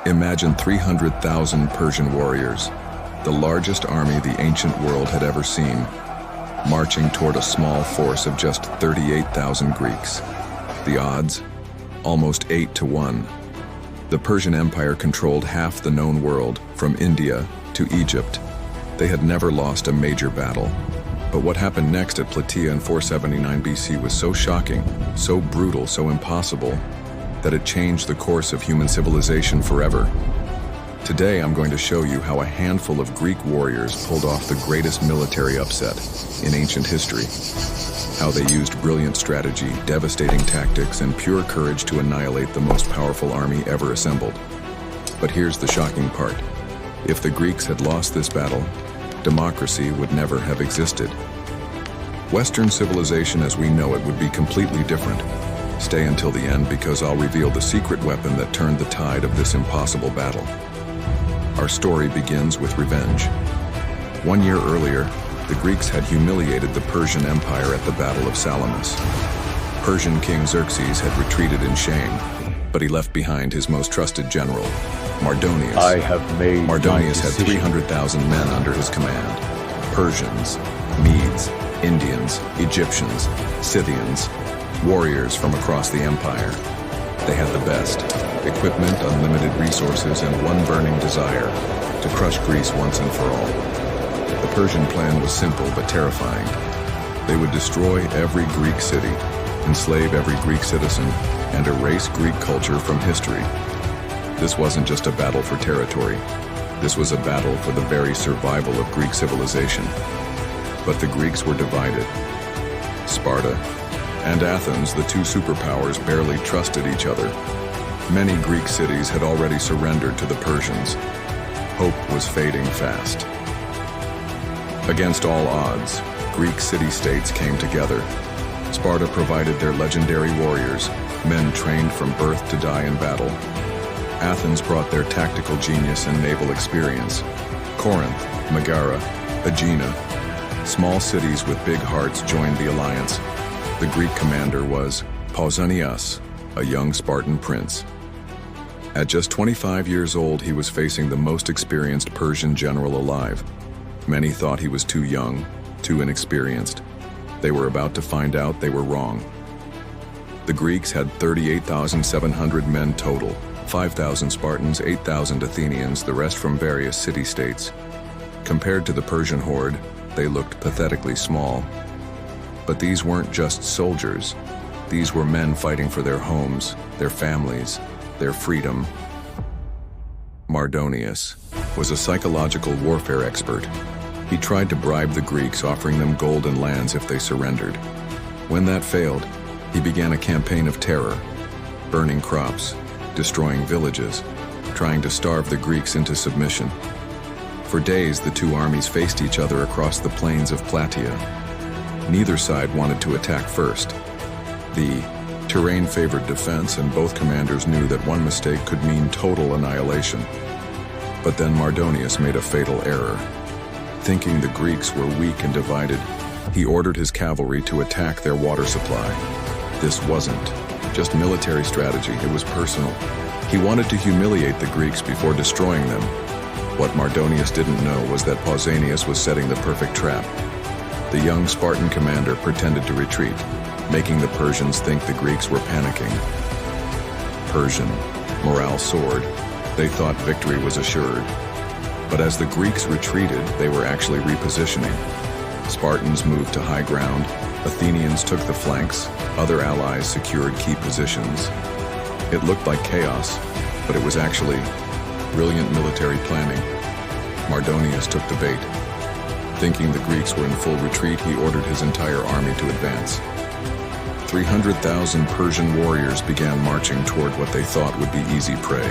Imagine 300,000 Persian warriors, the largest army the ancient world had ever seen, marching toward a small force of just 38,000 Greeks. The odds? Almost 8 to 1. The Persian Empire controlled half the known world, from India to Egypt. They had never lost a major battle. But what happened next at Plataea in 479 BC was so shocking, so brutal, so impossible, that it changed the course of human civilization forever. Today I'm going to show you how a handful of Greek warriors pulled off the greatest military upset in ancient history. How they used brilliant strategy, devastating tactics, and pure courage to annihilate the most powerful army ever assembled. But here's the shocking part. If the Greeks had lost this battle, democracy would never have existed. Western civilization as we know it would be completely different. Stay until the end because I'll reveal the secret weapon that turned the tide of this impossible battle. Our story begins with revenge. 1 year earlier, the Greeks had humiliated the Persian Empire at the Battle of Salamis. Persian King Xerxes had retreated in shame, but he left behind his most trusted general, Mardonius. Mardonius had 300,000 men under his command. Persians, Medes, Indians, Egyptians, Scythians, warriors from across the empire. They had the best, equipment, unlimited resources, and one burning desire, to crush Greece once and for all. The Persian plan was simple but terrifying. They would destroy every Greek city, enslave every Greek citizen, and erase Greek culture from history. This wasn't just a battle for territory. This was a battle for the very survival of Greek civilization. But the Greeks were divided. Sparta and Athens, the two superpowers, barely trusted each other. Many Greek cities had already surrendered to the Persians. Hope was fading fast. Against all odds, Greek city-states came together. Sparta provided their legendary warriors, men trained from birth to die in battle. Athens brought their tactical genius and naval experience. Corinth, Megara, Aegina, small cities with big hearts joined the alliance. The Greek commander was Pausanias, a young Spartan prince. At just 25 years old, he was facing the most experienced Persian general alive. Many thought he was too young, too inexperienced. They were about to find out they were wrong. The Greeks had 38,700 men total, 5,000 Spartans, 8,000 Athenians, the rest from various city-states. Compared to the Persian horde, they looked pathetically small. But these weren't just soldiers. These were men fighting for their homes, their families, their freedom. Mardonius was a psychological warfare expert. He tried to bribe the Greeks, offering them gold and lands if they surrendered. When that failed, he began a campaign of terror, burning crops, destroying villages, trying to starve the Greeks into submission. For days, the two armies faced each other across the plains of Plataea. Neither side wanted to attack first. The terrain favored defense, and both commanders knew that one mistake could mean total annihilation. But then Mardonius made a fatal error. Thinking the Greeks were weak and divided, he ordered his cavalry to attack their water supply. This wasn't just military strategy, it was personal. He wanted to humiliate the Greeks before destroying them. What Mardonius didn't know was that Pausanias was setting the perfect trap. The young Spartan commander pretended to retreat, making the Persians think the Greeks were panicking. Persian morale soared. They thought victory was assured. But as the Greeks retreated, they were actually repositioning. Spartans moved to high ground, Athenians took the flanks, other allies secured key positions. It looked like chaos, but it was actually brilliant military planning. Mardonius took the bait. Thinking the Greeks were in full retreat, he ordered his entire army to advance. 300,000 Persian warriors began marching toward what they thought would be easy prey.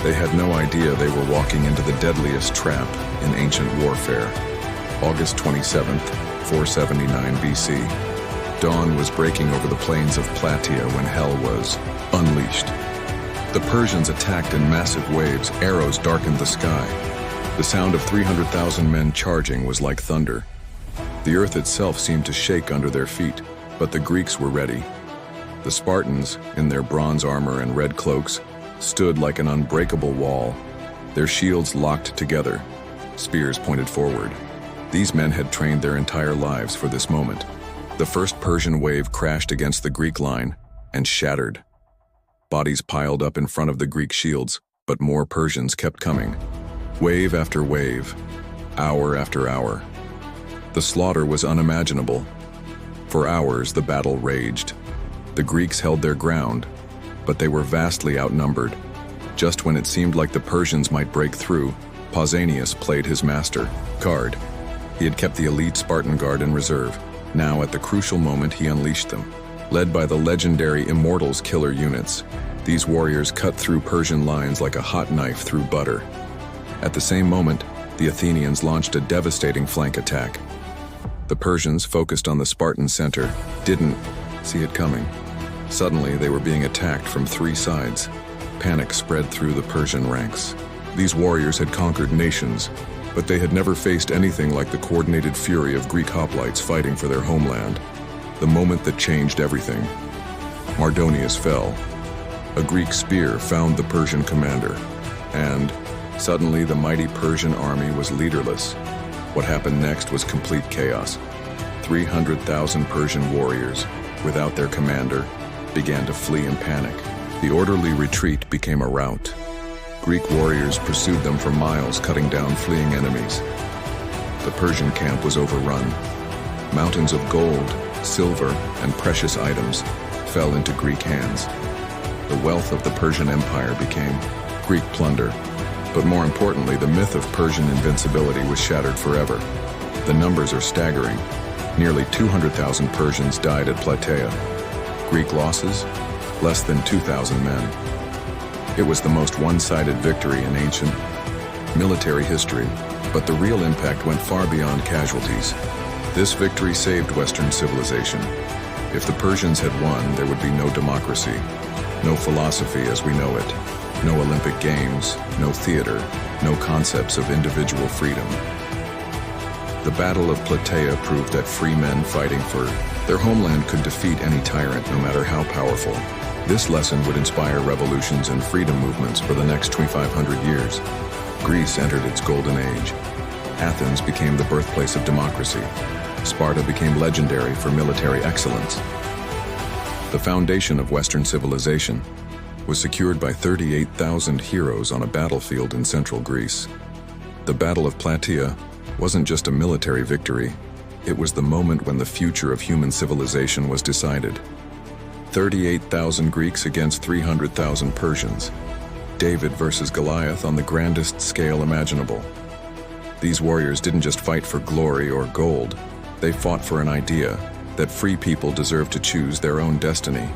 They had no idea they were walking into the deadliest trap in ancient warfare. August 27th, 479 BC. Dawn was breaking over the plains of Plataea when hell was unleashed. The Persians attacked in massive waves, arrows darkened the sky. The sound of 300,000 men charging was like thunder. The earth itself seemed to shake under their feet, but the Greeks were ready. The Spartans, in their bronze armor and red cloaks, stood like an unbreakable wall, their shields locked together, spears pointed forward. These men had trained their entire lives for this moment. The first Persian wave crashed against the Greek line and shattered. Bodies piled up in front of the Greek shields, but more Persians kept coming. Wave after wave, hour after hour. The slaughter was unimaginable. For hours, the battle raged. The Greeks held their ground, but they were vastly outnumbered. Just when it seemed like the Persians might break through, Pausanias played his master card. He had kept the elite Spartan guard in reserve. Now, at the crucial moment, he unleashed them. Led by the legendary Immortals killer units, these warriors cut through Persian lines like a hot knife through butter. At the same moment, the Athenians launched a devastating flank attack. The Persians, focused on the Spartan center, didn't see it coming. Suddenly, they were being attacked from three sides. Panic spread through the Persian ranks. These warriors had conquered nations, but they had never faced anything like the coordinated fury of Greek hoplites fighting for their homeland. The moment that changed everything. Mardonius fell. A Greek spear found the Persian commander, and suddenly the mighty Persian army was leaderless. What happened next was complete chaos. 300,000 Persian warriors, without their commander, began to flee in panic. The orderly retreat became a rout. Greek warriors pursued them for miles, cutting down fleeing enemies. The Persian camp was overrun. Mountains of gold, silver, and precious items fell into Greek hands. The wealth of the Persian Empire became Greek plunder. But more importantly, the myth of Persian invincibility was shattered forever. The numbers are staggering. Nearly 200,000 Persians died at Plataea. Greek losses? Less than 2,000 men. It was the most one-sided victory in ancient military history, but the real impact went far beyond casualties. This victory saved Western civilization. If the Persians had won, there would be no democracy, no philosophy as we know it, no Olympic Games, no theater, no concepts of individual freedom. The Battle of Plataea proved that free men fighting for their homeland could defeat any tyrant, no matter how powerful. This lesson would inspire revolutions and freedom movements for the next 2,500 years. Greece entered its golden age. Athens became the birthplace of democracy. Sparta became legendary for military excellence. The foundation of Western civilization was secured by 38,000 heroes on a battlefield in central Greece. The Battle of Plataea wasn't just a military victory, it was the moment when the future of human civilization was decided. 38,000 Greeks against 300,000 Persians. David versus Goliath on the grandest scale imaginable. These warriors didn't just fight for glory or gold, they fought for an idea that free people deserve to choose their own destiny.